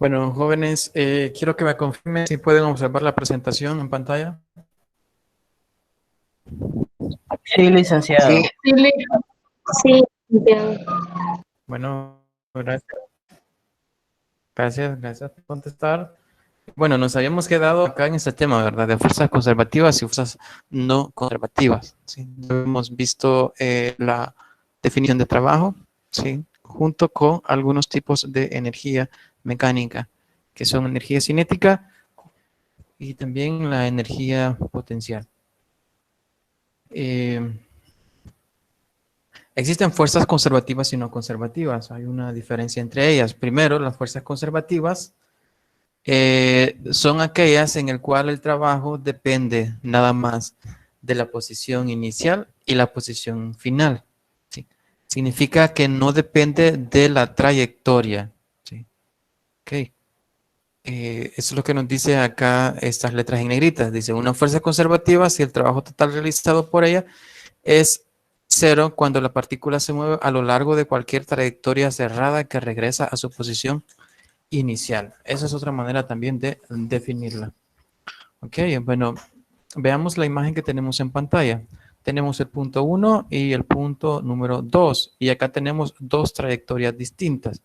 Bueno, jóvenes, quiero que me confirmen si pueden observar la presentación en pantalla. Sí, licenciado. Sí, sí, entiendo. Bueno, gracias. Gracias por contestar. Bueno, nos habíamos quedado acá en este tema, ¿verdad? De fuerzas conservativas y fuerzas no conservativas. ¿Sí? Hemos visto la definición de trabajo, ¿sí? Junto con algunos tipos de energía mecánica, que son energía cinética y también la energía potencial. Existen fuerzas conservativas y no conservativas. Hay una diferencia entre ellas. Primero, las fuerzas conservativas son aquellas en el cual el trabajo depende nada más de la posición inicial y la posición final. ¿Sí? Significa que no depende de la trayectoria. ¿Sí? Okay. Eso es lo que nos dice acá estas letras en negritas. Dice, una fuerza conservativa, si el trabajo total realizado por ella es cero cuando la partícula se mueve a lo largo de cualquier trayectoria cerrada que regresa a su posición inicial. Esa es otra manera también de definirla. Ok, bueno, veamos la imagen que tenemos en pantalla. Tenemos el punto 1 y el punto número 2. Y acá tenemos dos trayectorias distintas.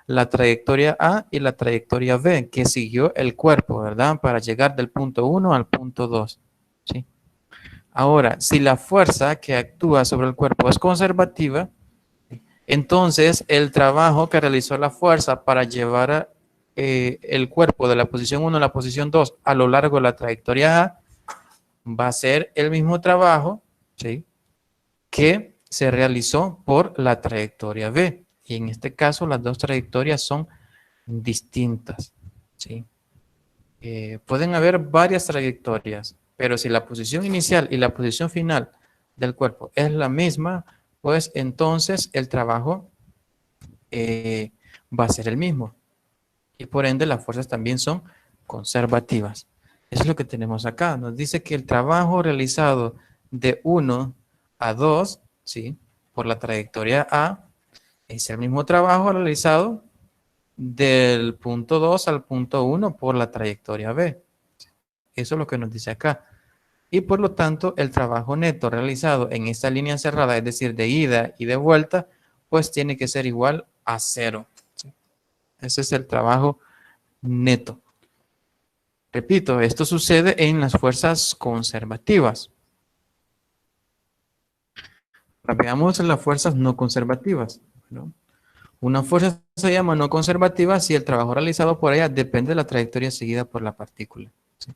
La trayectoria A y la trayectoria B, que siguió el cuerpo, ¿verdad? Para llegar del punto 1 al punto 2. ¿Sí? Ahora, si la fuerza que actúa sobre el cuerpo es conservativa, entonces el trabajo que realizó la fuerza para llevar el cuerpo de la posición 1 a la posición 2 a lo largo de la trayectoria A va a ser el mismo trabajo, ¿sí?, que se realizó por la trayectoria B. Y en este caso las dos trayectorias son distintas, ¿sí? Pueden haber varias trayectorias, pero si la posición inicial y la posición final del cuerpo es la misma, pues entonces el trabajo va a ser el mismo. Y por ende las fuerzas también son conservativas. Eso es lo que tenemos acá. Nos dice que el trabajo realizado de 1 a 2, ¿sí?, por la trayectoria A, es el mismo trabajo realizado del punto 2 al punto 1 por la trayectoria B. Eso es lo que nos dice acá. Y por lo tanto, el trabajo neto realizado en esta línea cerrada, es decir, de ida y de vuelta, pues tiene que ser igual a 0. ¿Sí? Ese es el trabajo neto. Repito, esto sucede en las fuerzas conservativas. Ahora veamos las fuerzas no conservativas, ¿no? Una fuerza se llama no conservativa si el trabajo realizado por ella depende de la trayectoria seguida por la partícula. ¿Sí?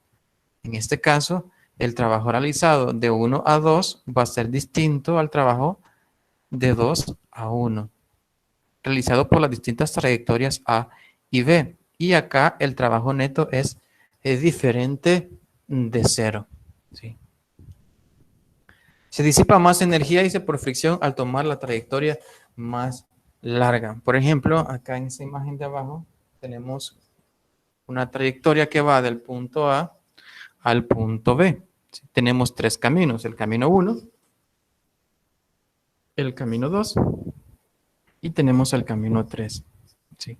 En este caso, el trabajo realizado de 1 a 2 va a ser distinto al trabajo de 2 a 1, realizado por las distintas trayectorias A y B. Y acá el trabajo neto es diferente de 0. ¿Sí? Se disipa más energía, dice, por fricción al tomar la trayectoria más larga. Por ejemplo, acá en esta imagen de abajo tenemos una trayectoria que va del punto A al punto B. ¿Sí? Tenemos tres caminos, el camino 1, el camino 2 y tenemos el camino 3. ¿Sí?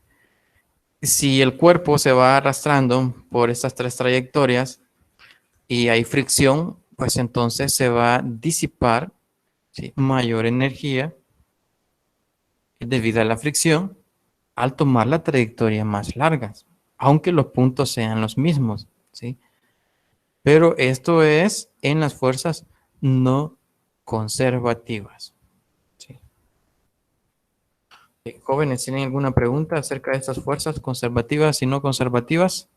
Si el cuerpo se va arrastrando por estas tres trayectorias y hay fricción, pues entonces se va a disipar, ¿sí?, mayor energía debido a la fricción al tomar la trayectoria más larga, aunque los puntos sean los mismos, ¿sí? Pero esto es en las fuerzas no conservativas. ¿Sí? Jóvenes, ¿tienen alguna pregunta acerca de estas fuerzas conservativas y no conservativas?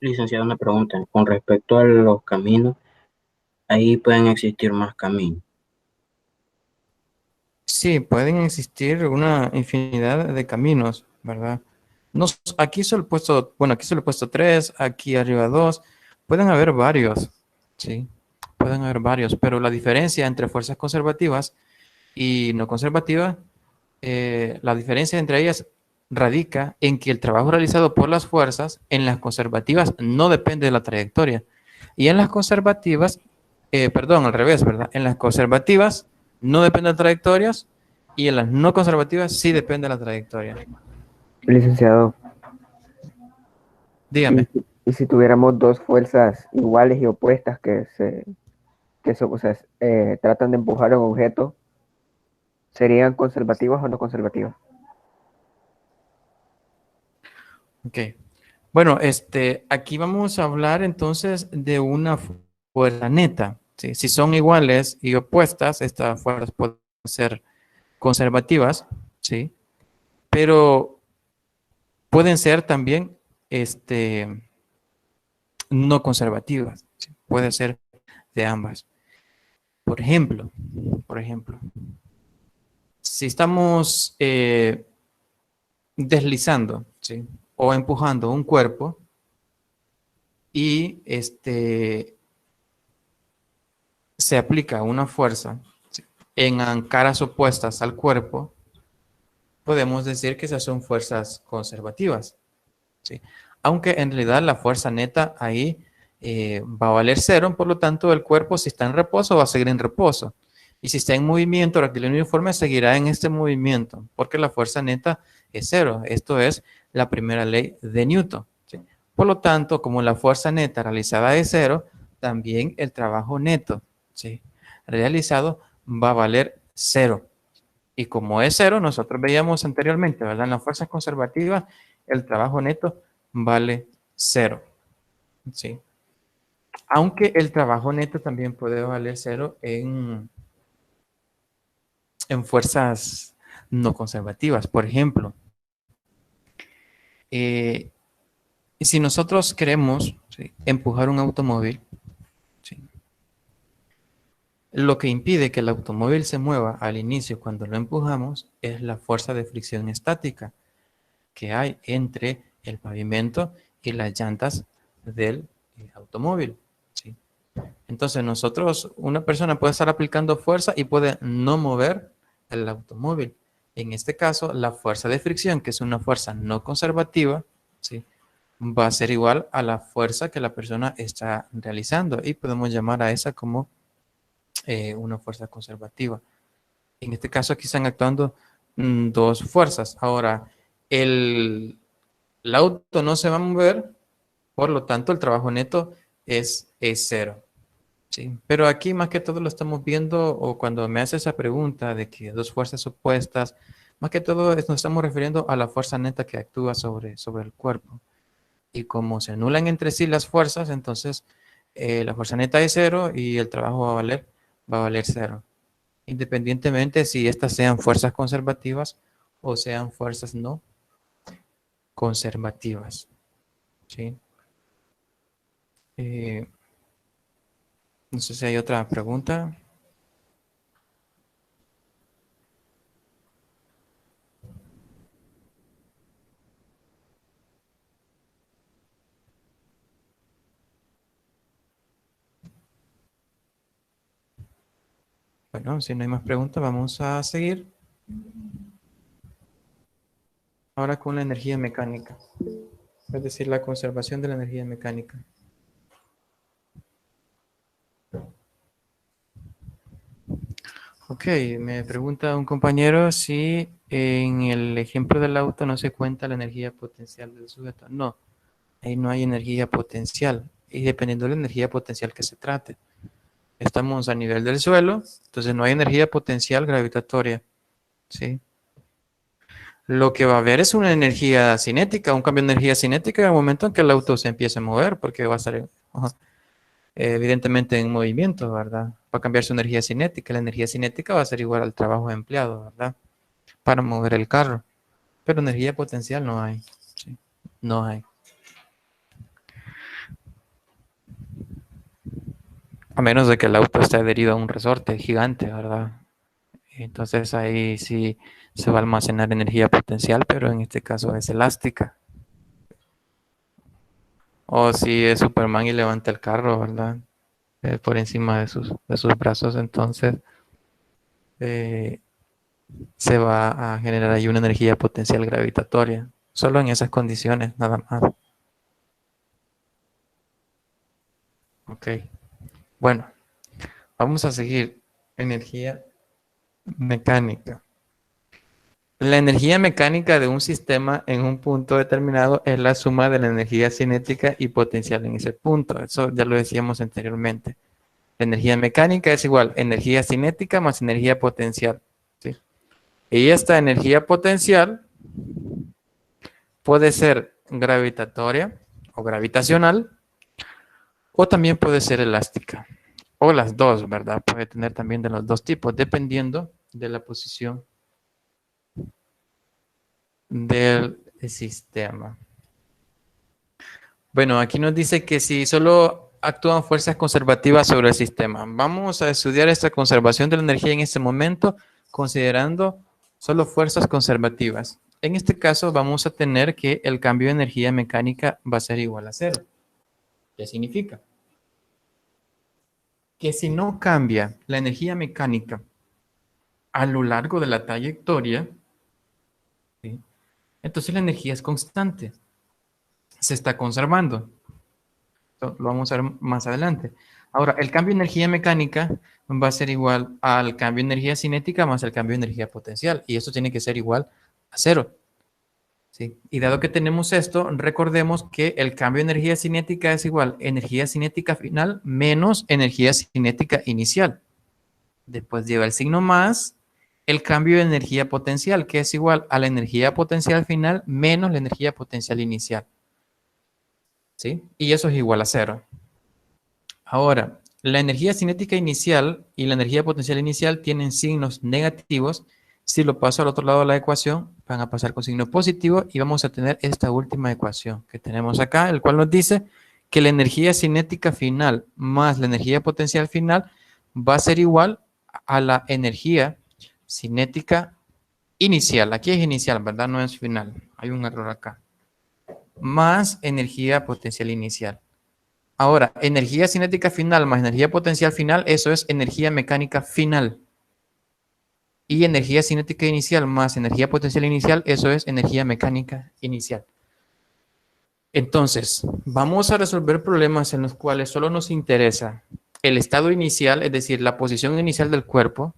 Licenciado, una pregunta. Con respecto a los caminos, ahí pueden existir más caminos. Sí, pueden existir una infinidad de caminos, ¿verdad? No, aquí solo he puesto, bueno, aquí solo he puesto 3, aquí arriba 2. Pueden haber varios, ¿sí? Pueden haber varios, pero la diferencia entre fuerzas conservativas y no conservativas, la diferencia entre ellas radica en que el trabajo realizado por las fuerzas en las conservativas no depende de la trayectoria. Y en las conservativas, perdón, al revés, ¿verdad? En las conservativas no depende de trayectorias y en las no conservativas sí depende de la trayectoria. Licenciado, Dígame. y si tuviéramos dos fuerzas iguales y opuestas o sea, tratan de empujar un objeto, ¿serían conservativas o no conservativas? Ok. Bueno, aquí vamos a hablar entonces de una fuerza neta. ¿Sí? Si son iguales y opuestas, estas fuerzas pueden ser conservativas, ¿sí? Pero pueden ser también no conservativas. ¿Sí? Puede ser de ambas. Por ejemplo, por ejemplo, si estamos deslizando, ¿sí? O empujando un cuerpo y se aplica una fuerza, ¿sí? En caras opuestas al cuerpo, podemos decir que esas son fuerzas conservativas, ¿sí? Aunque en realidad la fuerza neta ahí va a valer cero, por lo tanto el cuerpo si está en reposo va a seguir en reposo. Y si está en movimiento, el rectilíneo uniforme seguirá en este movimiento, porque la fuerza neta es cero. Esto es la primera ley de Newton, ¿sí? Por lo tanto, como la fuerza neta realizada es cero, también el trabajo neto, ¿sí? Realizado va a valer cero. Y como es cero, nosotros veíamos anteriormente, ¿verdad? En las fuerzas conservativas, el trabajo neto vale cero, ¿sí? Aunque el trabajo neto también puede valer cero en fuerzas no conservativas. Por ejemplo, eh, si nosotros queremos, ¿sí?, empujar un automóvil, ¿sí?, lo que impide que el automóvil se mueva al inicio cuando lo empujamos es la fuerza de fricción estática que hay entre el pavimento y las llantas del automóvil, ¿sí? Entonces una persona puede estar aplicando fuerza y puede no mover el automóvil. En este caso, la fuerza de fricción, que es una fuerza no conservativa, ¿sí?, va a ser igual a la fuerza que la persona está realizando y podemos llamar a esa como una fuerza conservativa. En este caso aquí están actuando dos fuerzas. Ahora, el auto no se va a mover, por lo tanto el trabajo neto es cero. Sí, pero aquí más que todo lo estamos viendo, o cuando me hace esa pregunta de que dos fuerzas opuestas, más que todo nos estamos refiriendo a la fuerza neta que actúa sobre el cuerpo. Y como se anulan entre sí las fuerzas, entonces la fuerza neta es cero y el trabajo va a valer cero. Independientemente si estas sean fuerzas conservativas o sean fuerzas no conservativas. ¿Sí? Eh, no sé si hay otra pregunta. Bueno, si no hay más preguntas, vamos a seguir ahora con la energía mecánica, es decir, la conservación de la energía mecánica. Ok, me pregunta un compañero si en el ejemplo del auto no se cuenta la energía potencial del sujeto. No, ahí no hay energía potencial, y dependiendo de la energía potencial que se trate. Estamos a nivel del suelo, entonces no hay energía potencial gravitatoria, ¿sí? Lo que va a haber es una energía cinética, un cambio de energía cinética en el momento en que el auto se empiece a mover, porque va a estar evidentemente en movimiento, ¿verdad? Va a cambiar su energía cinética. La energía cinética va a ser igual al trabajo empleado, ¿verdad? Para mover el carro. Pero energía potencial no hay, ¿sí? No hay. A menos de que el auto esté adherido a un resorte gigante, ¿verdad? Entonces ahí sí se va a almacenar energía potencial, pero en este caso es elástica. O si es Superman y levanta el carro, ¿verdad? Por encima de sus brazos, entonces eh, se va a generar ahí una energía potencial gravitatoria. Solo en esas condiciones, nada más. Ok. Bueno, vamos a seguir. Energía Mecánica. La energía mecánica de un sistema en un punto determinado es la suma de la energía cinética y potencial en ese punto. Eso ya lo decíamos anteriormente. La energía mecánica es igual a energía cinética más energía potencial, ¿sí? Y esta energía potencial puede ser gravitatoria o gravitacional, o también puede ser elástica, o las dos, ¿verdad? Puede tener también de los dos tipos, dependiendo de la posición del sistema. Bueno, aquí nos dice que si solo actúan fuerzas conservativas sobre el sistema. Vamos a estudiar esta conservación de la energía en este momento, considerando solo fuerzas conservativas. En este caso vamos a tener que el cambio de energía mecánica va a ser igual a cero. ¿Qué significa? Que si no cambia la energía mecánica a lo largo de la trayectoria, ¿sí?, entonces la energía es constante, se está conservando. Lo vamos a ver más adelante. Ahora, el cambio de energía mecánica va a ser igual al cambio de energía cinética más el cambio de energía potencial, y eso tiene que ser igual a cero, ¿sí? Y dado que tenemos esto, recordemos que el cambio de energía cinética es igual a energía cinética final menos energía cinética inicial. Después lleva el signo más el cambio de energía potencial, que es igual a la energía potencial final menos la energía potencial inicial, ¿sí? Y eso es igual a cero. Ahora, la energía cinética inicial y la energía potencial inicial tienen signos negativos. Si lo paso al otro lado de la ecuación, van a pasar con signo positivo y vamos a tener esta última ecuación que tenemos acá, el cual nos dice que la energía cinética final más la energía potencial final va a ser igual a la energía cinética inicial. Aquí es inicial, ¿verdad? No es final. Hay un error acá. Más energía potencial inicial. Ahora, energía cinética final más energía potencial final, eso es energía mecánica final. Y energía cinética inicial más energía potencial inicial, eso es energía mecánica inicial. Entonces, vamos a resolver problemas en los cuales solo nos interesa el estado inicial, es decir, la posición inicial del cuerpo.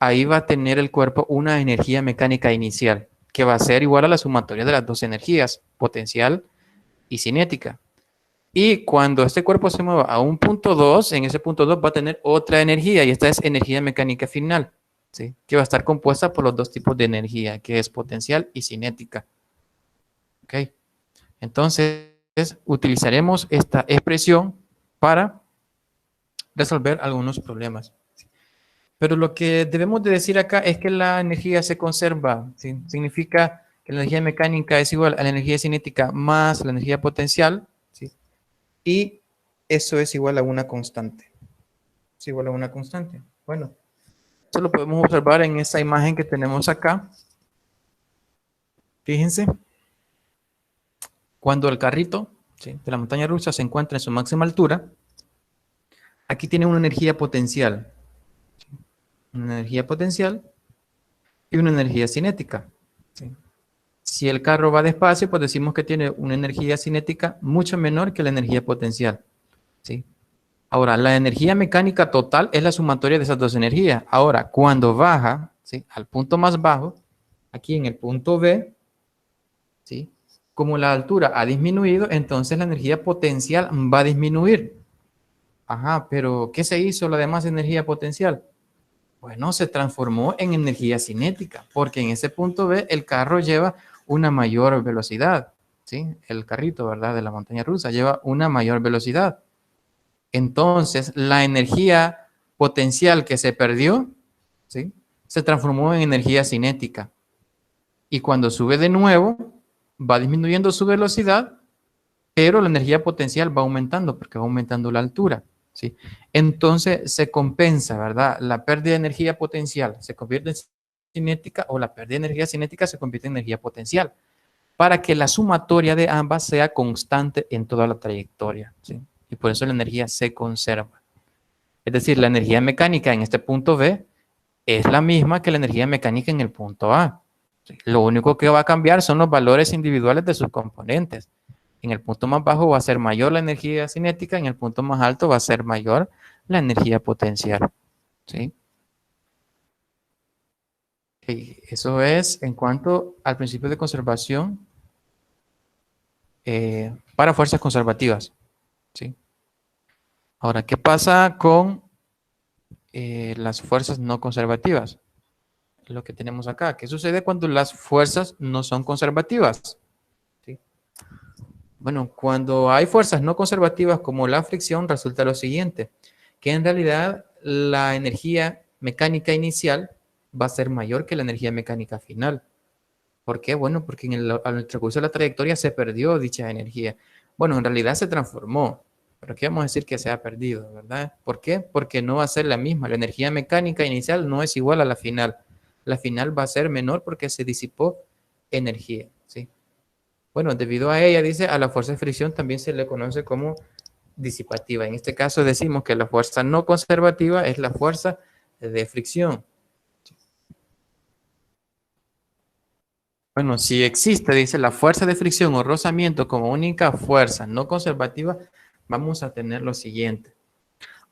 Ahí va a tener el cuerpo una energía mecánica inicial, que va a ser igual a la sumatoria de las dos energías, potencial y cinética. Y cuando este cuerpo se mueva a un punto 2, en ese punto 2 va a tener otra energía, y esta es energía mecánica final, ¿sí?, que va a estar compuesta por los dos tipos de energía, que es potencial y cinética. ¿Ok? Entonces, utilizaremos esta expresión para resolver algunos problemas. Pero lo que debemos de decir acá es que la energía se conserva, ¿sí? Significa que la energía mecánica es igual a la energía cinética más la energía potencial, ¿sí? Y eso es igual a una constante. Es igual a una constante. Bueno, eso lo podemos observar en esta imagen que tenemos acá. Fíjense. Cuando el carrito, ¿sí?, de la montaña rusa se encuentra en su máxima altura, aquí tiene una energía potencial. Una energía potencial y una energía cinética, ¿sí? Si el carro va despacio, pues decimos que tiene una energía cinética mucho menor que la energía potencial, ¿sí? Ahora, la energía mecánica total es la sumatoria de esas dos energías. Ahora, cuando baja, ¿sí?, al punto más bajo, aquí en el punto B, ¿sí?, como la altura ha disminuido, entonces la energía potencial va a disminuir. Ajá, pero ¿qué se hizo la demás energía potencial? Bueno, se transformó en energía cinética, porque en ese punto B el carro lleva una mayor velocidad, ¿sí? El carrito, ¿verdad?, de la montaña rusa lleva una mayor velocidad. Entonces, la energía potencial que se perdió, ¿sí?, se transformó en energía cinética. Y cuando sube de nuevo, va disminuyendo su velocidad, pero la energía potencial va aumentando, porque va aumentando la altura, ¿sí? Entonces se compensa, ¿verdad? La pérdida de energía potencial se convierte en cinética, o la pérdida de energía cinética se convierte en energía potencial, para que la sumatoria de ambas sea constante en toda la trayectoria, ¿sí? Y por eso la energía se conserva. Es decir, la energía mecánica en este punto B es la misma que la energía mecánica en el punto A. ¿Sí? Lo único que va a cambiar son los valores individuales de sus componentes. En el punto más bajo va a ser mayor la energía cinética, en el punto más alto va a ser mayor la energía potencial, ¿sí? Eso es en cuanto al principio de conservación para fuerzas conservativas. ¿Sí? Ahora, ¿qué pasa con las fuerzas no conservativas? Lo que tenemos acá. ¿Qué sucede cuando las fuerzas no son conservativas? ¿Sí? Bueno, cuando hay fuerzas no conservativas como la fricción, resulta lo siguiente, que en realidad la energía mecánica inicial va a ser mayor que la energía mecánica final. ¿Por qué? Bueno, porque al transcurso de la trayectoria se perdió dicha energía. Bueno, en realidad se transformó, pero aquí vamos a decir que se ha perdido, ¿verdad? ¿Por qué? Porque no va a ser la misma. La energía mecánica inicial no es igual a la final. La final va a ser menor porque se disipó energía, ¿sí? Bueno, debido a ella, dice, a la fuerza de fricción también se le conoce como disipativa. En este caso decimos que la fuerza no conservativa es la fuerza de fricción. Bueno, si existe, dice, la fuerza de fricción o rozamiento como única fuerza no conservativa, vamos a tener lo siguiente.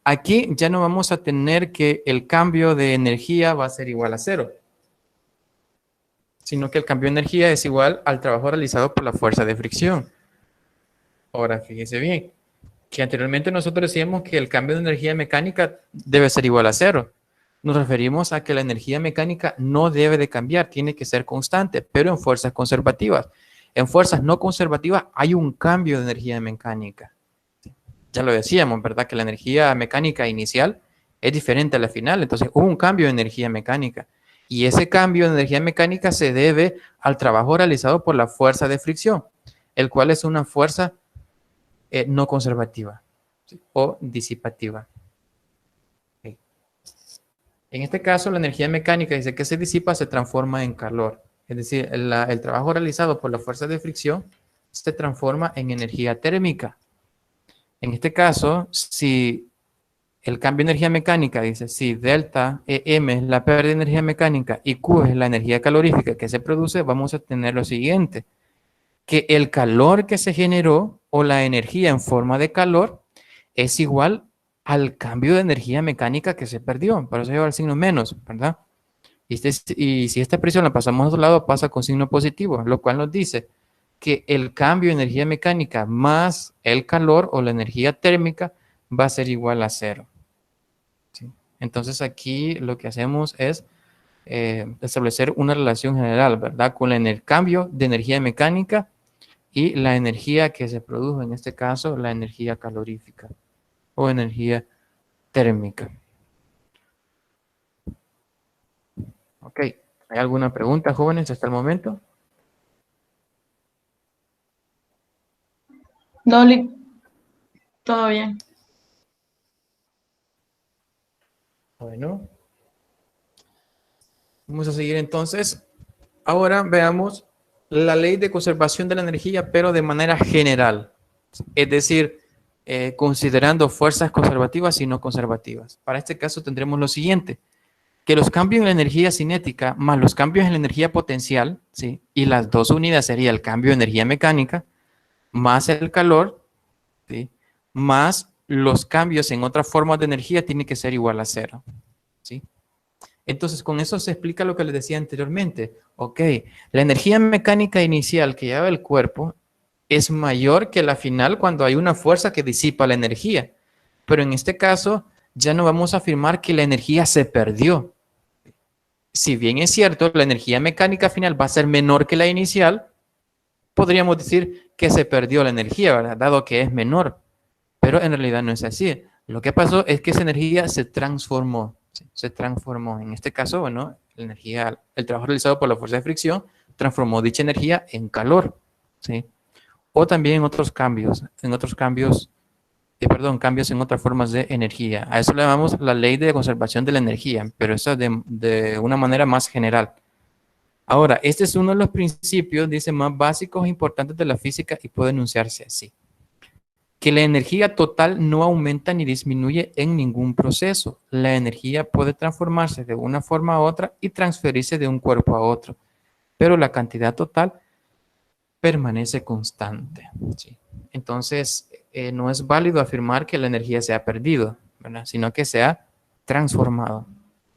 Aquí ya no vamos a tener que el cambio de energía va a ser igual a cero, sino que el cambio de energía es igual al trabajo realizado por la fuerza de fricción. Ahora, fíjese bien, que anteriormente nosotros decíamos que el cambio de energía mecánica debe ser igual a cero. Nos referimos a que la energía mecánica no debe de cambiar, tiene que ser constante, pero en fuerzas conservativas. En fuerzas no conservativas hay un cambio de energía mecánica. Ya lo decíamos, ¿verdad? Que la energía mecánica inicial es diferente a la final, entonces hubo un cambio de energía mecánica. Y ese cambio de energía mecánica se debe al trabajo realizado por la fuerza de fricción, el cual es una fuerza no conservativa, ¿sí? O disipativa. Okay. En este caso, la energía mecánica dice que se disipa, se transforma en calor. Es decir, el trabajo realizado por la fuerza de fricción se transforma en energía térmica. En este caso, si el cambio de energía mecánica, dice, si delta M es la pérdida de energía mecánica y Q es la energía calorífica que se produce, vamos a tener lo siguiente, que el calor que se generó o la energía en forma de calor es igual al cambio de energía mecánica que se perdió. Por eso lleva el signo menos, ¿verdad? Y si esta expresión la pasamos a otro lado, pasa con signo positivo, lo cual nos dice que el cambio de energía mecánica más el calor o la energía térmica va a ser igual a cero. ¿Sí? Entonces aquí lo que hacemos es establecer una relación general, ¿verdad? Con el cambio de energía mecánica y la energía que se produjo, en este caso, la energía calorífica o energía térmica. Ok, ¿hay alguna pregunta, jóvenes, hasta el momento? Dolly, todo bien. Bueno, vamos a seguir entonces. Ahora veamos la ley de conservación de la energía, pero de manera general. Es decir, considerando fuerzas conservativas y no conservativas. Para este caso tendremos lo siguiente, que los cambios en la energía cinética más los cambios en la energía potencial, ¿sí? Y las dos unidas sería el cambio de energía mecánica, más el calor, ¿sí? Más los cambios en otras formas de energía tiene que ser igual a cero, ¿sí? Entonces, con eso se explica lo que les decía anteriormente. Ok, la energía mecánica inicial que lleva el cuerpo es mayor que la final cuando hay una fuerza que disipa la energía. Pero en este caso, ya no vamos a afirmar que la energía se perdió. Si bien es cierto, la energía mecánica final va a ser menor que la inicial, podríamos decir que se perdió la energía, ¿verdad? Dado que es menor. Pero en realidad no es así. Lo que pasó es que esa energía se transformó. ¿Sí? Se transformó. En este caso, bueno, la energía, el trabajo realizado por la fuerza de fricción transformó dicha energía en calor. ¿Sí? O también cambios en otras formas de energía. A eso le llamamos la ley de conservación de la energía, pero eso de una manera más general. Ahora, este es uno de los principios, dice, más básicos e importantes de la física y puede enunciarse así. Que la energía total no aumenta ni disminuye en ningún proceso. La energía puede transformarse de una forma a otra y transferirse de un cuerpo a otro, pero la cantidad total permanece constante. ¿Sí? Entonces, no es válido afirmar que la energía se ha perdido, ¿verdad? Sino que se ha transformado.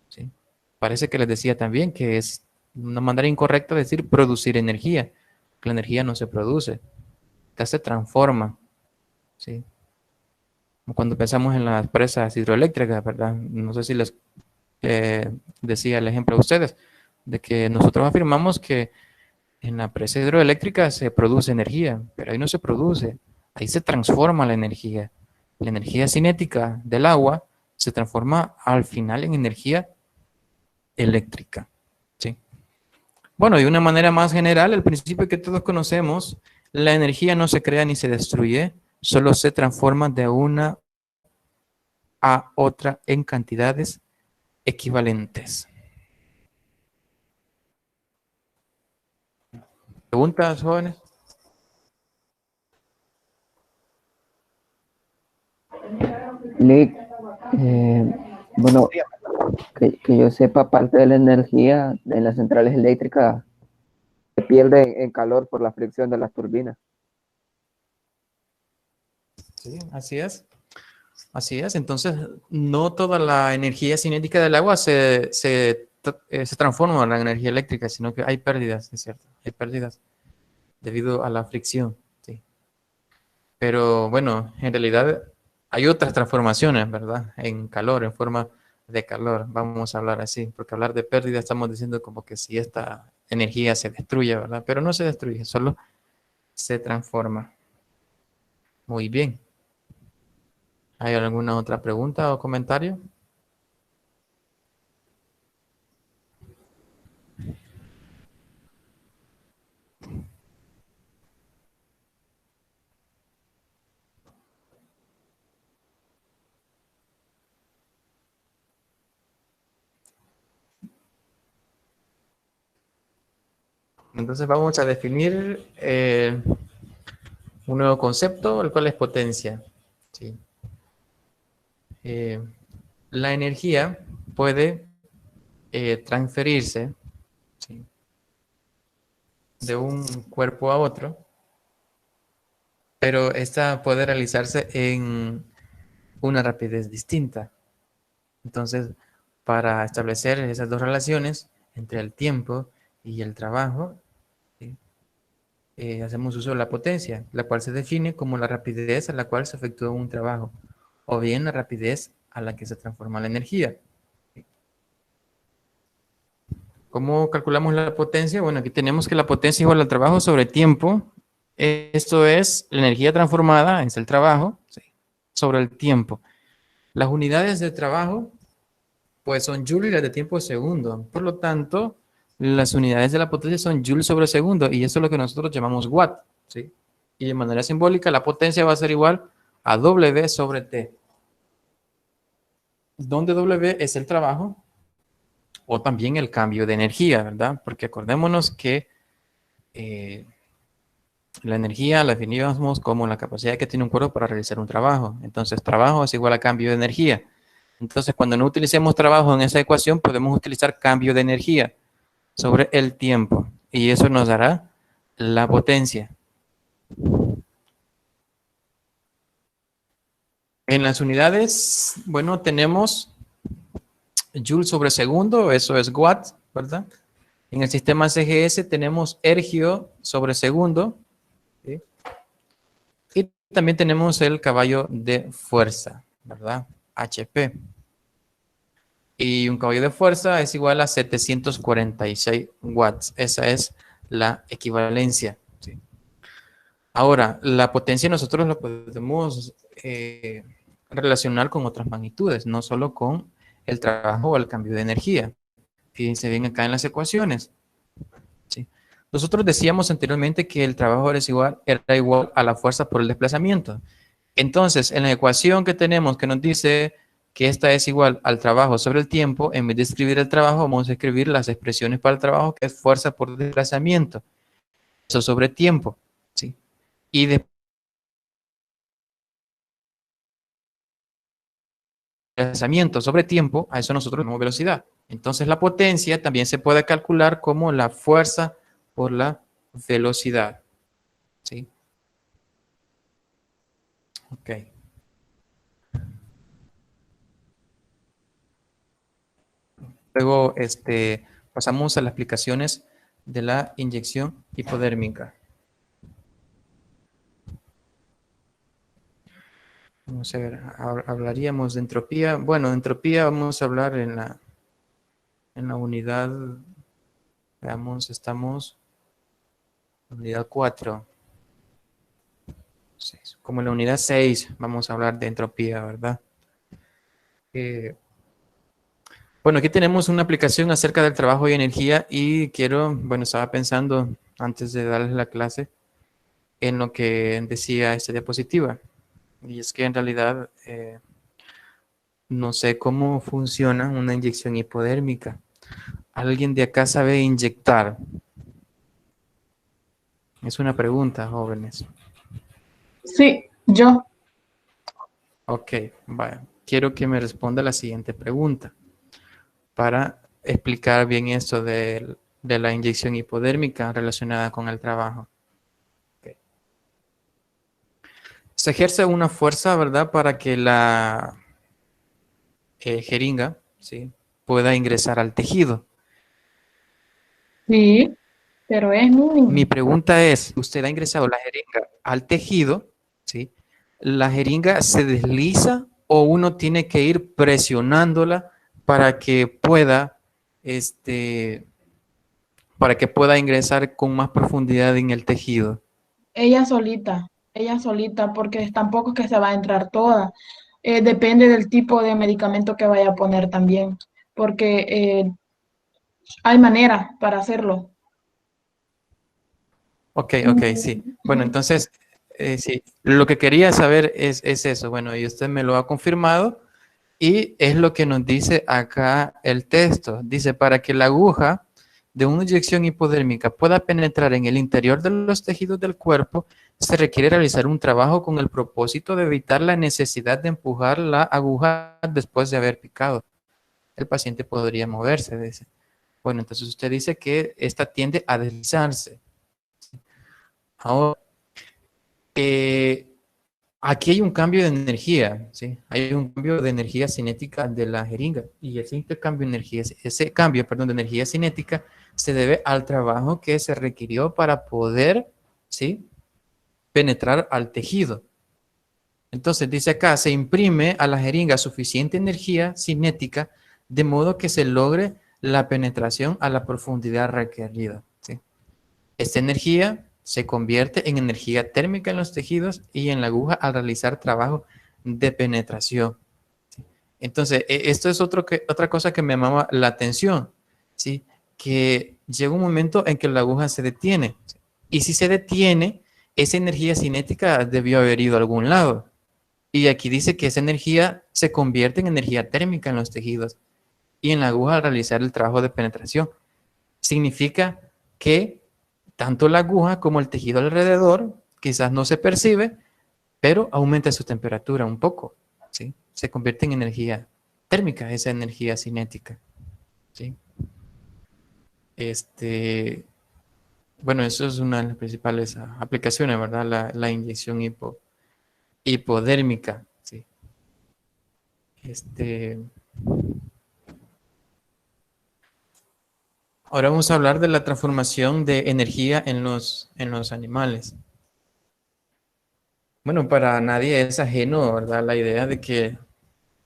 ¿Sí? Parece que les decía también que es Una manera incorrecta de decir producir energía. La energía no se produce, esta se transforma. ¿Sí? Cuando pensamos en las presas hidroeléctricas, ¿verdad? No sé si les decía el ejemplo a ustedes, de que nosotros afirmamos que en la presa hidroeléctrica se produce energía, pero ahí no se produce, ahí se transforma la energía. La energía cinética del agua se transforma al final en energía eléctrica. ¿Sí? Bueno, de una manera más general, el principio que todos conocemos, la energía no se crea ni se destruye, solo se transforma de una a otra en cantidades equivalentes. ¿Preguntas, jóvenes? Lick, eh, bueno, que yo sepa, parte de la energía en las centrales eléctricas se pierde en calor por la fricción de las turbinas. Sí, así es. Así es. Entonces, no toda la energía cinética del agua se transforma en la energía eléctrica, sino que hay pérdidas, es cierto. Hay pérdidas debido a la fricción. Sí. Pero bueno, en realidad hay otras transformaciones, ¿verdad? En calor, en forma de calor. Vamos a hablar así, porque hablar de pérdida estamos diciendo como que si esta energía se destruye, ¿verdad? Pero no se destruye, solo se transforma. Muy bien. ¿Hay alguna otra pregunta o comentario? Entonces vamos a definir un nuevo concepto, el cual es potencia. ¿Sí? Eh, la energía puede transferirse, ¿sí?, de un cuerpo a otro, pero esta puede realizarse en una rapidez distinta. Entonces, para establecer esas dos relaciones entre el tiempo y el trabajo, ¿sí?, hacemos uso de la potencia, la cual se define como la rapidez a la cual se efectúa un trabajo, o bien la rapidez a la que se transforma la energía. ¿Cómo calculamos la potencia? Bueno, aquí tenemos que la potencia igual al trabajo sobre tiempo. Esto es la energía transformada, es el trabajo, ¿sí?, sobre el tiempo. Las unidades de trabajo, pues son joules y las de tiempo es segundo. Por lo tanto, las unidades de la potencia son joules sobre segundo, y eso es lo que nosotros llamamos watt, ¿sí? Y de manera simbólica, la potencia va a ser igual a W sobre T, donde W es el trabajo, o también el cambio de energía, ¿verdad? Porque acordémonos que la energía la definimos como la capacidad que tiene un cuerpo para realizar un trabajo. Entonces, trabajo es igual a cambio de energía. Entonces, cuando no utilicemos trabajo en esa ecuación, podemos utilizar cambio de energía sobre el tiempo. Y eso nos dará la potencia. En las unidades, bueno, tenemos joule sobre segundo, eso es watt, ¿verdad? En el sistema CGS tenemos ergio sobre segundo, ¿sí? Y también tenemos el caballo de fuerza, ¿verdad? HP. Y un caballo de fuerza es igual a 746 watts. Esa es la equivalencia. ¿Sí? Ahora, la potencia nosotros la podemos relacionar con otras magnitudes, no solo con el trabajo o el cambio de energía. Fíjense bien acá en las ecuaciones. ¿Sí? Nosotros decíamos anteriormente que el trabajo era igual a la fuerza por el desplazamiento. Entonces, en la ecuación que tenemos que nos dice que esta es igual al trabajo sobre el tiempo, en vez de escribir el trabajo, vamos a escribir las expresiones para el trabajo, que es fuerza por desplazamiento. Eso sobre tiempo, ¿sí? Y desplazamiento sobre tiempo, a eso nosotros llamamos velocidad. Entonces, la potencia también se puede calcular como la fuerza por la velocidad, ¿sí? Ok. Luego, Pasamos a las aplicaciones de la inyección hipodérmica. Vamos a ver, hablaríamos de entropía. Bueno, de entropía vamos a hablar en la unidad, veamos, estamos en unidad 4. Como en la unidad 6 vamos a hablar de entropía, ¿verdad? Bueno, aquí tenemos una aplicación acerca del trabajo y energía y estaba pensando antes de darles la clase en lo que decía esta diapositiva. Y es que en realidad no sé cómo funciona una inyección hipodérmica. ¿Alguien de acá sabe inyectar? Es una pregunta, jóvenes. Sí, yo. Ok, vaya. Quiero que me responda la siguiente pregunta para explicar bien esto de la inyección hipodérmica relacionada con el trabajo. Okay. Se ejerce una fuerza, ¿verdad? Para que la jeringa, ¿sí?, pueda ingresar al tejido. Sí, pero es mínimo. Mi pregunta es, usted ha ingresado la jeringa al tejido, ¿sí? ¿La jeringa se desliza o uno tiene que ir presionándola para que pueda, ingresar con más profundidad en el tejido? Ella solita, porque tampoco es que se va a entrar toda. Depende del tipo de medicamento que vaya a poner también, porque hay manera para hacerlo. Ok, sí. Bueno, entonces, sí, lo que quería saber es eso. Bueno, y usted me lo ha confirmado y es lo que nos dice acá el texto. Dice, para que la aguja de una inyección hipodérmica pueda penetrar en el interior de los tejidos del cuerpo, se requiere realizar un trabajo con el propósito de evitar la necesidad de empujar la aguja después de haber picado. El paciente podría moverse, dice. Bueno, entonces usted dice que esta tiende a deslizarse. Ahora, aquí hay un cambio de energía, ¿sí? Hay un cambio de energía cinética de la jeringa y ese intercambio de energía, de energía cinética se debe al trabajo que se requirió para poder, ¿sí?, penetrar al tejido. Entonces dice acá, se imprime a la jeringa suficiente energía cinética de modo que se logre la penetración a la profundidad requerida, ¿sí? Esta energía se convierte en energía térmica en los tejidos y en la aguja al realizar trabajo de penetración. ¿Sí? Entonces, esto es otra cosa que me llamaba la atención, ¿sí? Que llega un momento en que la aguja se detiene. ¿Sí? Y si se detiene, esa energía cinética debió haber ido a algún lado. Y aquí dice que esa energía se convierte en energía térmica en los tejidos y en la aguja al realizar el trabajo de penetración. Significa que tanto la aguja como el tejido alrededor quizás no se percibe, pero aumenta su temperatura un poco, ¿sí? Se convierte en energía térmica, esa energía cinética, ¿sí? Bueno, eso es una de las principales aplicaciones, ¿verdad? La inyección hipodérmica, ¿sí? Ahora vamos a hablar de la transformación de energía en los animales. Bueno, para nadie es ajeno, ¿verdad?, la idea de que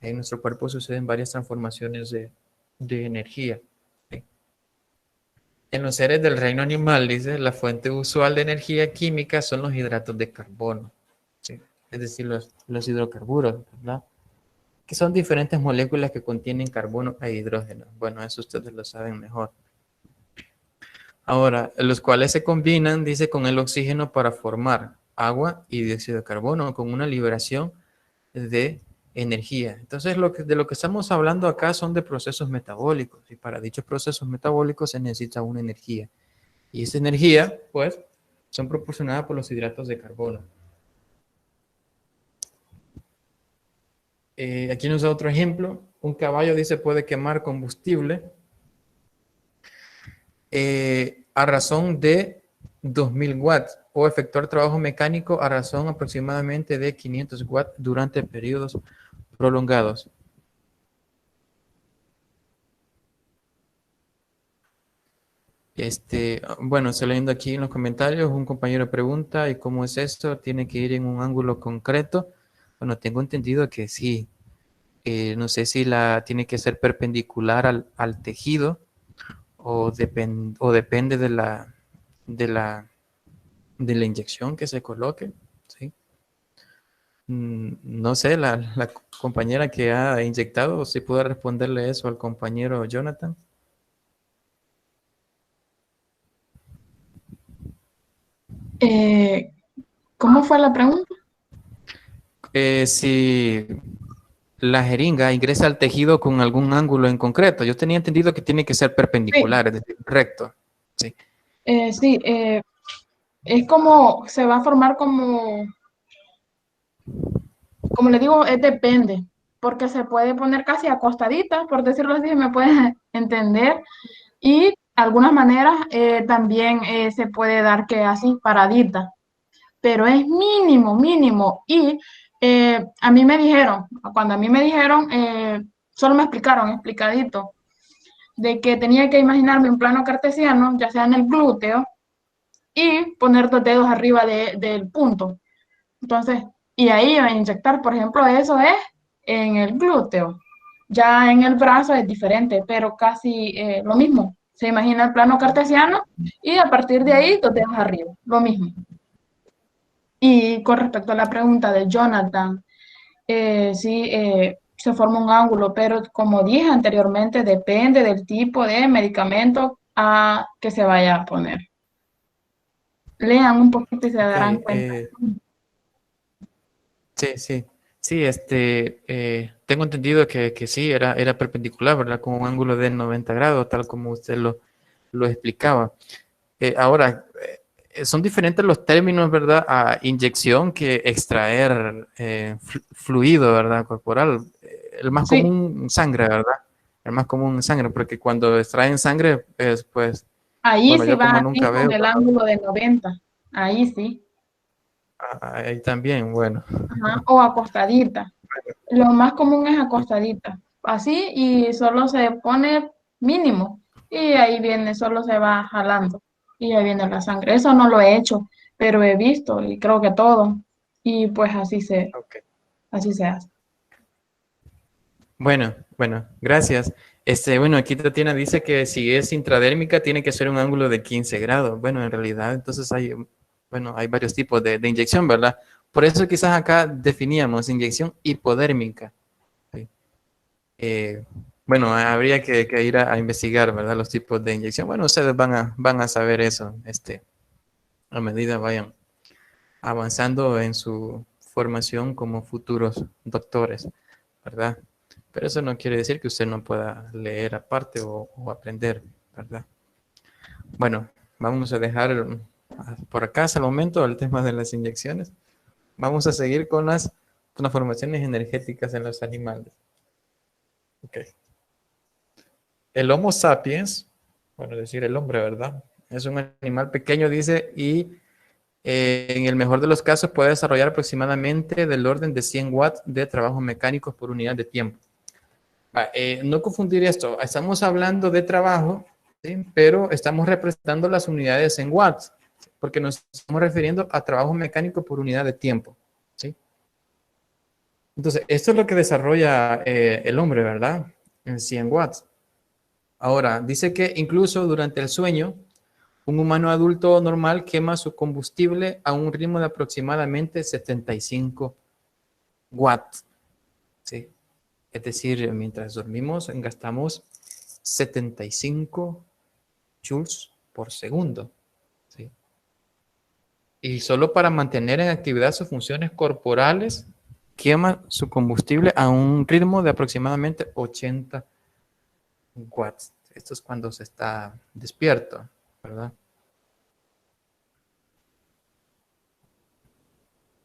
en nuestro cuerpo suceden varias transformaciones de energía. ¿Sí? En los seres del reino animal, dice, la fuente usual de energía química son los hidratos de carbono, ¿sí? Es decir, los hidrocarburos, ¿verdad?, que son diferentes moléculas que contienen carbono e hidrógeno. Bueno, eso ustedes lo saben mejor. Ahora, los cuales se combinan, dice, con el oxígeno para formar agua y dióxido de carbono, con una liberación de energía. Entonces, de lo que estamos hablando acá son de procesos metabólicos, y para dichos procesos metabólicos se necesita una energía. Y esa energía, pues, son proporcionadas por los hidratos de carbono. Aquí nos da otro ejemplo. Un caballo, dice, puede quemar combustible a razón de 2000 watts o efectuar trabajo mecánico a razón aproximadamente de 500 watts durante periodos prolongados. Bueno, estoy leyendo aquí en los comentarios, un compañero pregunta, ¿y cómo es esto? ¿Tiene que ir en un ángulo concreto? Bueno, tengo entendido que sí. No sé si tiene que ser perpendicular al tejido o depende de la, de la inyección que se coloque, ¿sí? No sé, la compañera que ha inyectado, si puede responderle eso al compañero Jonathan. ¿Cómo fue la pregunta? Si la jeringa ingresa al tejido con algún ángulo en concreto, yo tenía entendido que tiene que ser Sí, perpendicular, es decir, recto. Sí. sí, es como, se va a formar como le digo, depende, porque se puede poner casi acostadita, por decirlo así, me puede entender, y algunas maneras también se puede dar que así, paradita, pero es mínimo, mínimo, y a mí me dijeron, cuando a mí me dijeron, solo me explicaron, explicadito, de que tenía que imaginarme un plano cartesiano, ya sea en el glúteo, y poner dos dedos arriba del punto. Entonces, y ahí a inyectar, por ejemplo, eso es en el glúteo. Ya en el brazo es diferente, pero casi lo mismo. Se imagina el plano cartesiano y a partir de ahí dos dedos arriba, lo mismo. Y con respecto a la pregunta de Jonathan, sí, se forma un ángulo, pero como dije anteriormente, depende del tipo de medicamento a que se vaya a poner. Lean un poquito y se Ok, darán cuenta. sí, sí. Sí, tengo entendido que sí, era perpendicular, ¿verdad? Con un ángulo de 90 grados, tal como usted lo explicaba. Ahora, son diferentes los términos, ¿verdad? A inyección que extraer fluido, ¿verdad? Corporal. El más Sí, común, sangre, ¿verdad? El más común, sangre, porque cuando extraen sangre, pues, ahí bueno, sí yo va como así nunca con veo, el ¿verdad? ángulo de 90. Ahí sí. Ahí también, bueno. Ajá. O acostadita. Lo más común es acostadita. Así y solo se pone mínimo. Y ahí viene, solo se va jalando. Y ahí viene la sangre. Eso no lo he hecho, pero he visto y creo que todo. Y pues Ok. así se hace. Bueno, gracias. Bueno, aquí Tatiana dice que si es intradérmica tiene que ser un ángulo de 15 grados. Bueno, en realidad entonces hay varios tipos de inyección, ¿verdad? Por eso quizás acá definíamos inyección hipodérmica. ¿Sí? Eh, bueno, habría que ir a investigar, ¿verdad? Los tipos de inyección. Bueno, ustedes van a saber eso, a medida vayan avanzando en su formación como futuros doctores, ¿verdad? Pero eso no quiere decir que usted no pueda leer aparte o aprender, ¿verdad? Bueno, vamos a dejar por acá hasta el momento el tema de las inyecciones. Vamos a seguir con las formaciones energéticas en los animales. Ok. El Homo sapiens, bueno, decir el hombre, ¿verdad? Es un animal pequeño, dice, y en el mejor de los casos puede desarrollar aproximadamente del orden de 100 watts de trabajos mecánicos por unidad de tiempo. No confundir esto, estamos hablando de trabajo, ¿sí? Pero estamos representando las unidades en watts, porque nos estamos refiriendo a trabajo mecánico por unidad de tiempo, ¿sí? Entonces, esto es lo que desarrolla el hombre, ¿verdad? En 100 watts. Ahora, dice que incluso durante el sueño, un humano adulto normal quema su combustible a un ritmo de aproximadamente 75 watts, ¿sí? Es decir, mientras dormimos gastamos 75 joules por segundo, ¿sí? Y solo para mantener en actividad sus funciones corporales, quema su combustible a un ritmo de aproximadamente 80 watts. Esto es cuando se está despierto, ¿verdad?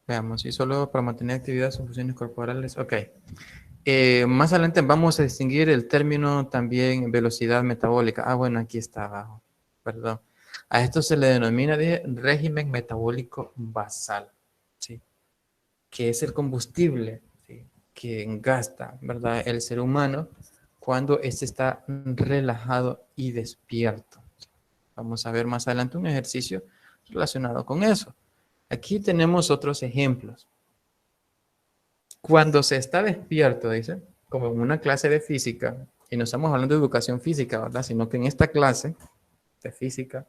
Veamos, y solo para mantener actividad sus funciones corporales. Ok. Más adelante vamos a distinguir el término también velocidad metabólica. Bueno, aquí está abajo. Perdón. A esto se le denomina de régimen metabólico basal, ¿sí? Que es el combustible, ¿sí? Que gasta, ¿verdad? El ser humano cuando éste está relajado y despierto. Vamos a ver más adelante un ejercicio relacionado con eso. Aquí tenemos otros ejemplos. Cuando se está despierto, dice, como en una clase de física, y no estamos hablando de educación física, ¿verdad? Sino que en esta clase de física,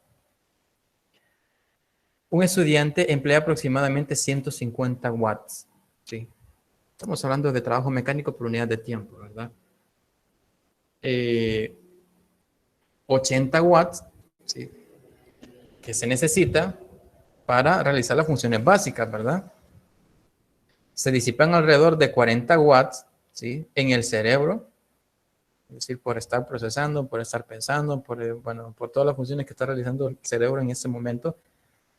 un estudiante emplea aproximadamente 150 watts, ¿sí? Estamos hablando de trabajo mecánico por unidad de tiempo, ¿verdad? 80 watts, ¿sí?, que se necesita para realizar las funciones básicas, ¿verdad? Se disipan alrededor de 40 watts, ¿sí?, en el cerebro, es decir, por estar procesando, por estar pensando, por todas las funciones que está realizando el cerebro en este momento,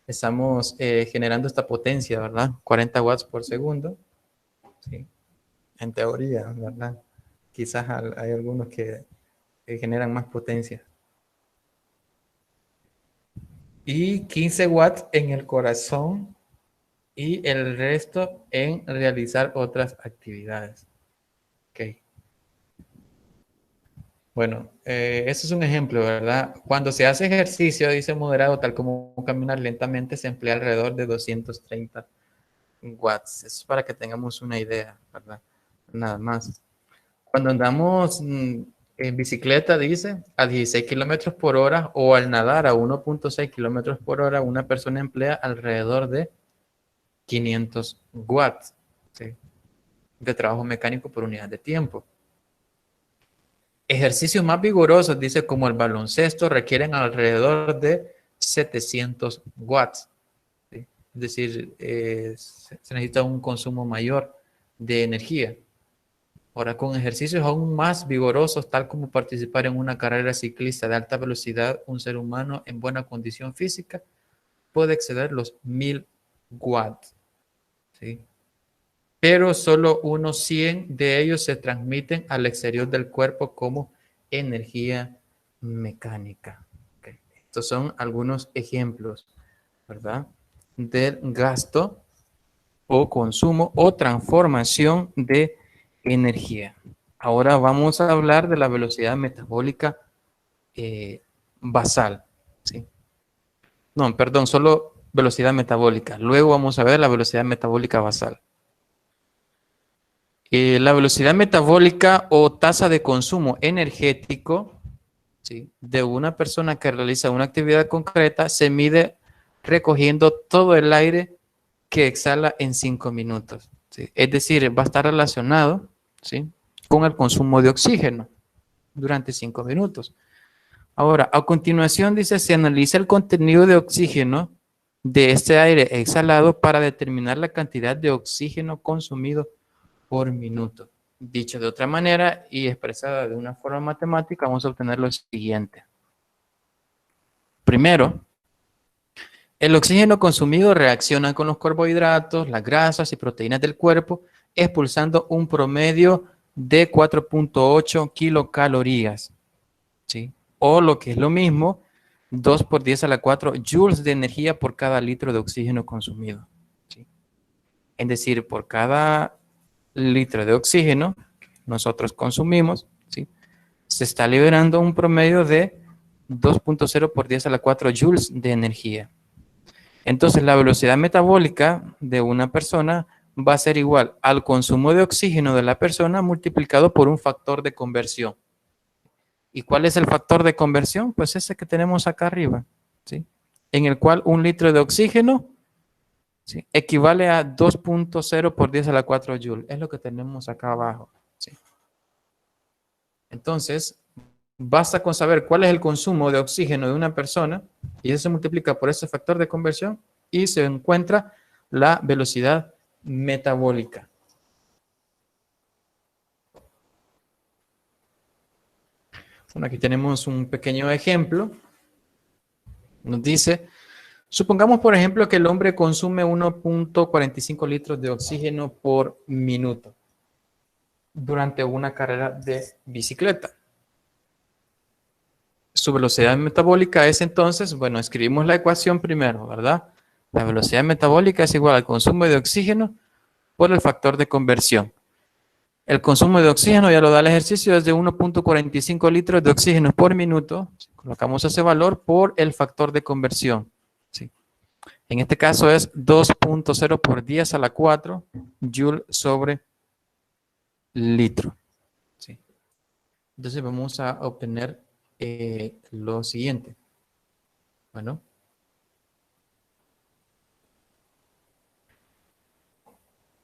estamos generando esta potencia, ¿verdad? 40 watts por segundo, ¿sí? En teoría, ¿verdad? Quizás hay algunos que generan más potencia. Y 15 watts en el corazón y el resto en realizar otras actividades. Ok. Bueno, eso es un ejemplo, ¿verdad? Cuando se hace ejercicio, dice moderado, tal como caminar lentamente, se emplea alrededor de 230 watts. Eso es para que tengamos una idea, ¿verdad? Nada más. Cuando andamos en bicicleta, dice, a 16 kilómetros por hora o al nadar a 1.6 kilómetros por hora, una persona emplea alrededor de 500 watts, ¿sí?, de trabajo mecánico por unidad de tiempo. Ejercicios más vigorosos, dice, como el baloncesto, requieren alrededor de 700 watts. ¿Sí? Es decir, se necesita un consumo mayor de energía. Ahora, con ejercicios aún más vigorosos, tal como participar en una carrera ciclista de alta velocidad, un ser humano en buena condición física puede exceder los 1000 watts. ¿Sí? Pero solo unos 100 de ellos se transmiten al exterior del cuerpo como energía mecánica. Okay. Estos son algunos ejemplos, ¿verdad?, del gasto o consumo o transformación de energía. Ahora vamos a hablar de la velocidad metabólica basal, ¿sí? No, perdón, solo velocidad metabólica. Luego vamos a ver la velocidad metabólica basal. La velocidad metabólica o tasa de consumo energético, ¿sí?, de una persona que realiza una actividad concreta se mide recogiendo todo el aire que exhala en 5 minutos. ¿Sí? Es decir, va a estar relacionado, ¿sí?, con el consumo de oxígeno durante 5 minutos. Ahora, a continuación dice, se analiza el contenido de oxígeno de este aire exhalado para determinar la cantidad de oxígeno consumido por minuto. Dicho de otra manera y expresada de una forma matemática, vamos a obtener lo siguiente. Primero, el oxígeno consumido reacciona con los carbohidratos, las grasas y proteínas del cuerpo, expulsando un promedio de 4.8 kilocalorías, ¿sí?, o lo que es lo mismo, 2 por 10 a la 4 joules de energía por cada litro de oxígeno consumido, ¿sí? Es decir, por cada litro de oxígeno nosotros consumimos, ¿sí?, se está liberando un promedio de 2.0 por 10 a la 4 joules de energía. Entonces, la velocidad metabólica de una persona va a ser igual al consumo de oxígeno de la persona multiplicado por un factor de conversión. ¿Y cuál es el factor de conversión? Pues ese que tenemos acá arriba, ¿sí?, en el cual un litro de oxígeno, ¿sí?, equivale a 2.0 por 10 a la 4 joules. Es lo que tenemos acá abajo, ¿sí? Entonces, basta con saber cuál es el consumo de oxígeno de una persona y eso se multiplica por ese factor de conversión y se encuentra la velocidad metabólica. Bueno, aquí tenemos un pequeño ejemplo. Nos dice, supongamos por ejemplo que el hombre consume 1.45 litros de oxígeno por minuto durante una carrera de bicicleta. Su velocidad metabólica es entonces, bueno, escribimos la ecuación primero, ¿verdad? La velocidad metabólica es igual al consumo de oxígeno por el factor de conversión. El consumo de oxígeno, ya lo da el ejercicio, es de 1.45 litros de oxígeno por minuto, Colocamos ese valor por el factor de conversión. ¿Sí? En este caso es 2.0 por 10 a la 4 joule sobre litro. ¿Sí? Entonces vamos a obtener lo siguiente. Bueno.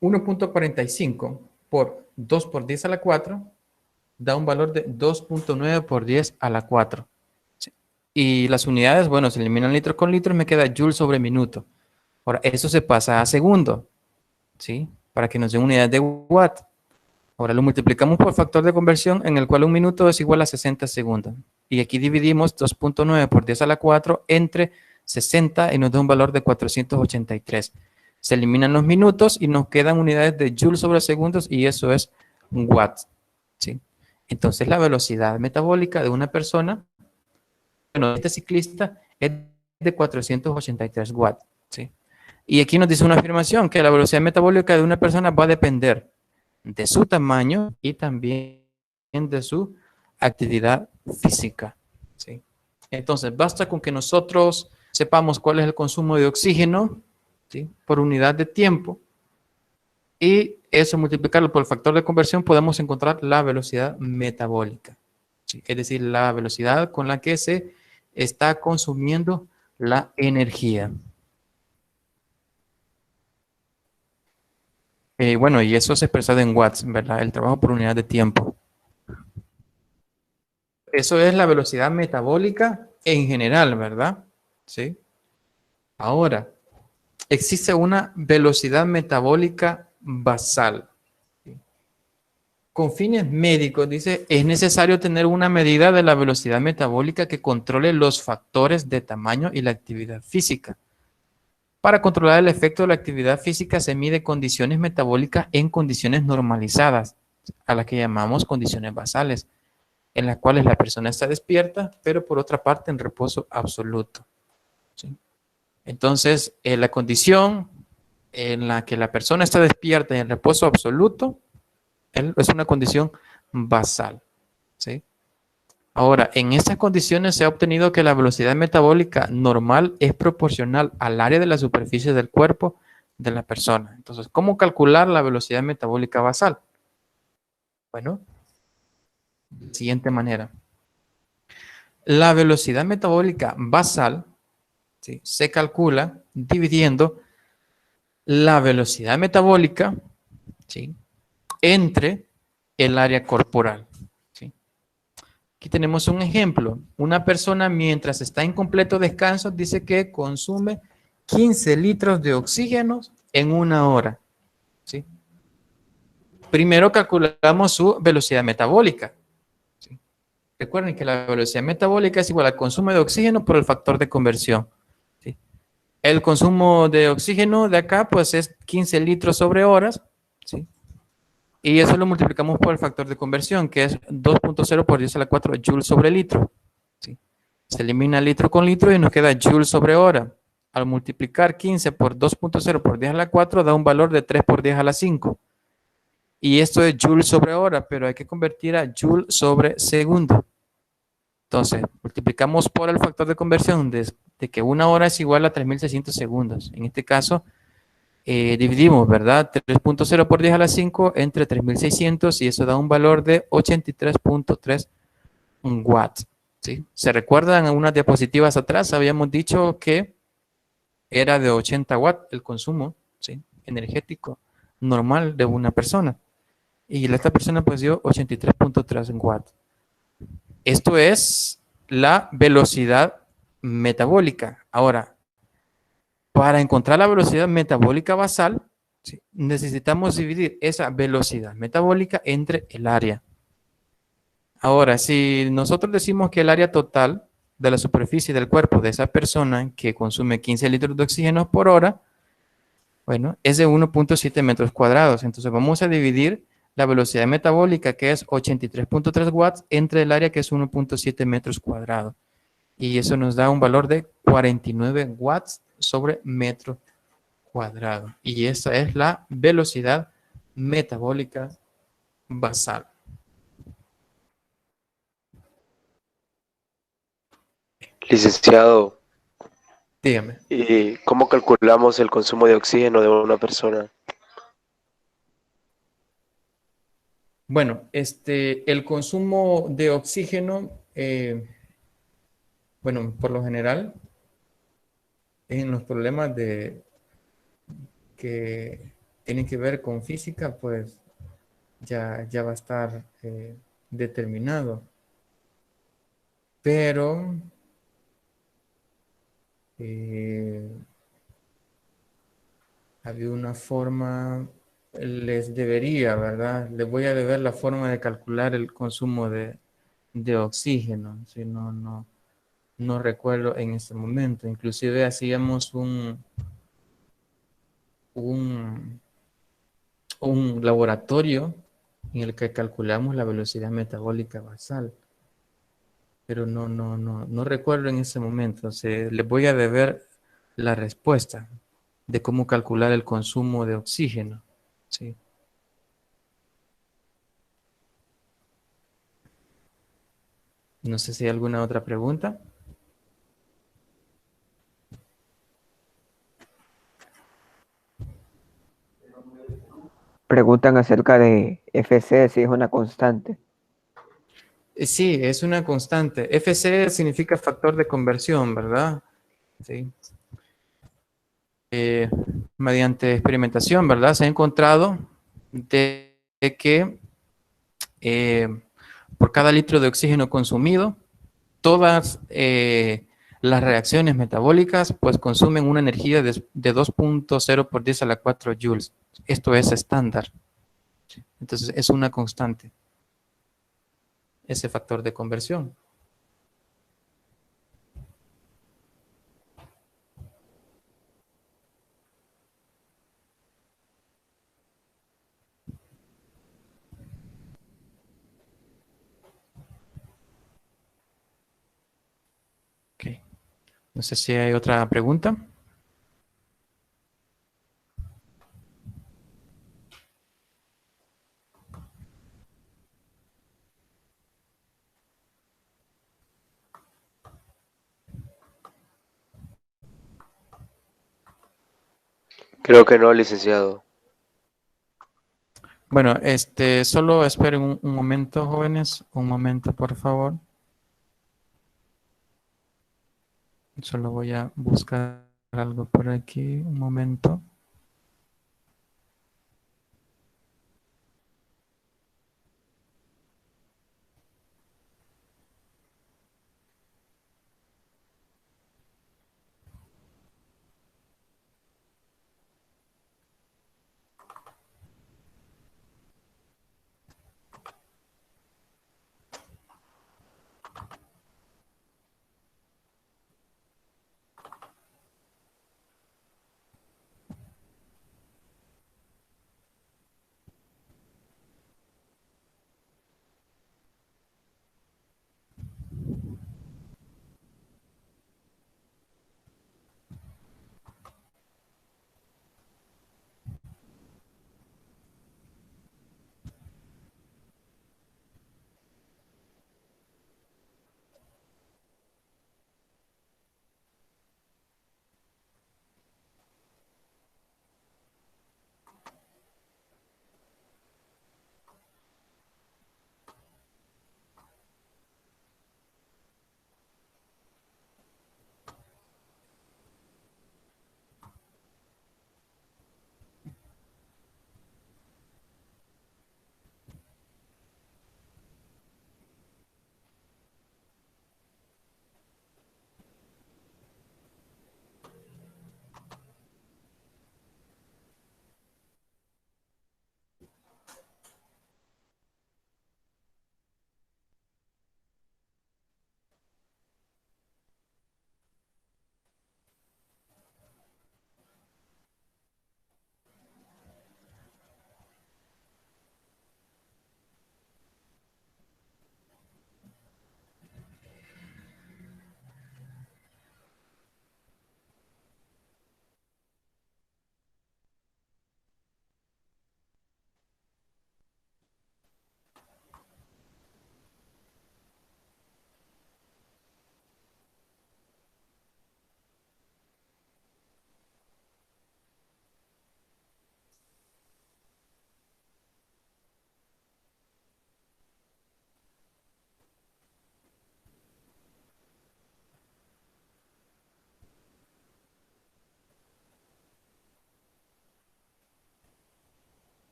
1.45 por 2 por 10 a la 4 da un valor de 2.9 por 10 a la 4. ¿Sí? Y las unidades, bueno, se eliminan litro con litro, me queda joule sobre minuto. Ahora, eso se pasa a segundo, ¿sí? Para que nos dé unidades de watt. Ahora lo multiplicamos por factor de conversión, en el cual un minuto es igual a 60 segundos. Y aquí dividimos 2.9 por 10 a la 4 entre 60 y nos da un valor de 483. Se eliminan los minutos y nos quedan unidades de joule sobre segundos y eso es watt. ¿Sí? Entonces la velocidad metabólica de una persona, bueno, este ciclista es de 483 watts. ¿Sí? Y aquí nos dice una afirmación que la velocidad metabólica de una persona va a depender de su tamaño y también de su actividad física. ¿Sí? Entonces basta con que nosotros sepamos cuál es el consumo de oxígeno, ¿sí? Por unidad de tiempo, y eso multiplicarlo por el factor de conversión, podemos encontrar la velocidad metabólica, ¿sí? Es decir, la velocidad con la que se está consumiendo la energía. Bueno, y eso es expresado en watts, ¿verdad? El trabajo por unidad de tiempo. Eso es la velocidad metabólica en general, ¿verdad? ¿Sí? Ahora, existe una velocidad metabólica basal. Con fines médicos, dice, es necesario tener una medida de la velocidad metabólica que controle los factores de tamaño y la actividad física. Para controlar el efecto de la actividad física se mide condiciones metabólicas en condiciones normalizadas, a las que llamamos condiciones basales, en las cuales la persona está despierta, pero por otra parte en reposo absoluto. ¿Sí? Entonces, la condición en la que la persona está despierta y en reposo absoluto es una condición basal. ¿Sí? Ahora, en estas condiciones se ha obtenido que la velocidad metabólica normal es proporcional al área de la superficie del cuerpo de la persona. Entonces, ¿cómo calcular la velocidad metabólica basal? Bueno, de la siguiente manera. La velocidad metabólica basal, ¿sí?, se calcula dividiendo la velocidad metabólica, ¿sí?, entre el área corporal. ¿Sí? Aquí tenemos un ejemplo. Una persona mientras está en completo descanso dice que consume 15 litros de oxígeno en una hora. ¿Sí? Primero calculamos su velocidad metabólica. ¿Sí? Recuerden que la velocidad metabólica es igual al consumo de oxígeno por el factor de conversión. ¿Sí? El consumo de oxígeno de acá pues es 15 litros sobre horas. ¿Sí? Y eso lo multiplicamos por el factor de conversión, que es 2.0 por 10 a la 4 joule sobre litro. ¿Sí? Se elimina litro con litro y nos queda joule sobre hora. Al multiplicar 15 por 2.0 por 10 a la 4 da un valor de 3 por 10 a la 5. Y esto es joule sobre hora, pero hay que convertir a joule sobre segundo. Entonces, multiplicamos por el factor de conversión de que una hora es igual a 3.600 segundos. En este caso, dividimos, ¿verdad? 3.0 por 10 a la 5 entre 3.600 y eso da un valor de 83.3 watts. ¿Sí? ¿Se recuerdan en unas diapositivas atrás? Habíamos dicho que era de 80 watts el consumo, ¿sí?, energético normal de una persona. Y esta persona pues dio 83.3 watts. Esto es la velocidad metabólica. Ahora, para encontrar la velocidad metabólica basal, ¿sí?, necesitamos dividir esa velocidad metabólica entre el área. Ahora, si nosotros decimos que el área total de la superficie del cuerpo de esa persona que consume 15 litros de oxígeno por hora, bueno, es de 1.7 metros cuadrados. Entonces vamos a dividir la velocidad metabólica, que es 83.3 watts, entre el área, que es 1.7 metros cuadrados. Y eso nos da un valor de 49 watts sobre metro cuadrado. Y esa es la velocidad metabólica basal. Licenciado, Dígame. ¿y cómo calculamos el consumo de oxígeno de una persona? Bueno, el consumo de oxígeno, bueno, por lo general, en los problemas que tienen que ver con física, pues ya va a estar determinado. Pero eh, había una forma, les debería, ¿verdad? Les voy a deber la forma de calcular el consumo de oxígeno. Si no recuerdo en este momento. Inclusive hacíamos un, un laboratorio en el que calculamos la velocidad metabólica basal. Pero no recuerdo en ese momento. O sea, les voy a deber la respuesta de cómo calcular el consumo de oxígeno. Sí. No sé si hay alguna otra pregunta. Preguntan acerca de FC, si es una constante. Sí, es una constante. FC significa factor de conversión, ¿verdad? Sí. Mediante experimentación, ¿verdad? Se ha encontrado de que por cada litro de oxígeno consumido, todas las reacciones metabólicas pues consumen una energía de 2.0 por 10 a la 4 joules. Esto es estándar. Entonces es una constante, ese factor de conversión. Okay. No sé si hay otra pregunta. Creo que no, licenciado. Bueno, solo esperen un momento, jóvenes. Un momento, por favor. Solo voy a buscar algo por aquí. Un momento.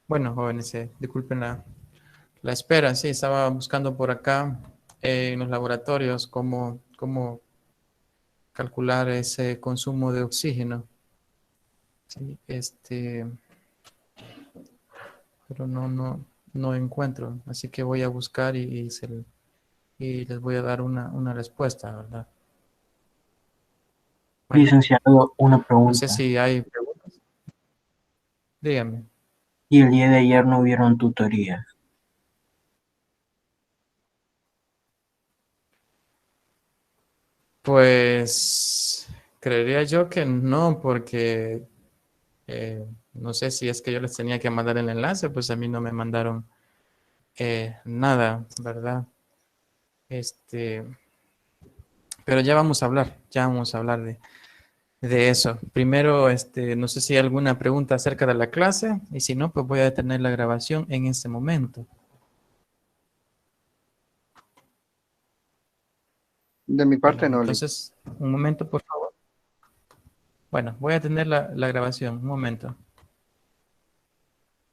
Bueno, jóvenes, disculpen la espera. Sí, estaba buscando por acá en los laboratorios cómo calcular ese consumo de oxígeno. Sí, pero no encuentro. Así que voy a buscar y les voy a dar una respuesta, ¿verdad? Bueno, Licenciado, una no sé pregunta. si hay preguntas. Dígame. ¿Y el día de ayer no hubieron tutorías? Pues creería yo que no, porque no sé si es que yo les tenía que mandar el enlace, pues a mí no me mandaron nada, ¿verdad? Pero ya vamos a hablar de eso. Primero, no sé si hay alguna pregunta acerca de la clase, y si no, pues voy a detener la grabación en este momento. De mi Bueno, parte no, Lick. entonces, un momento, por favor. Bueno, voy a detener la grabación, un momento.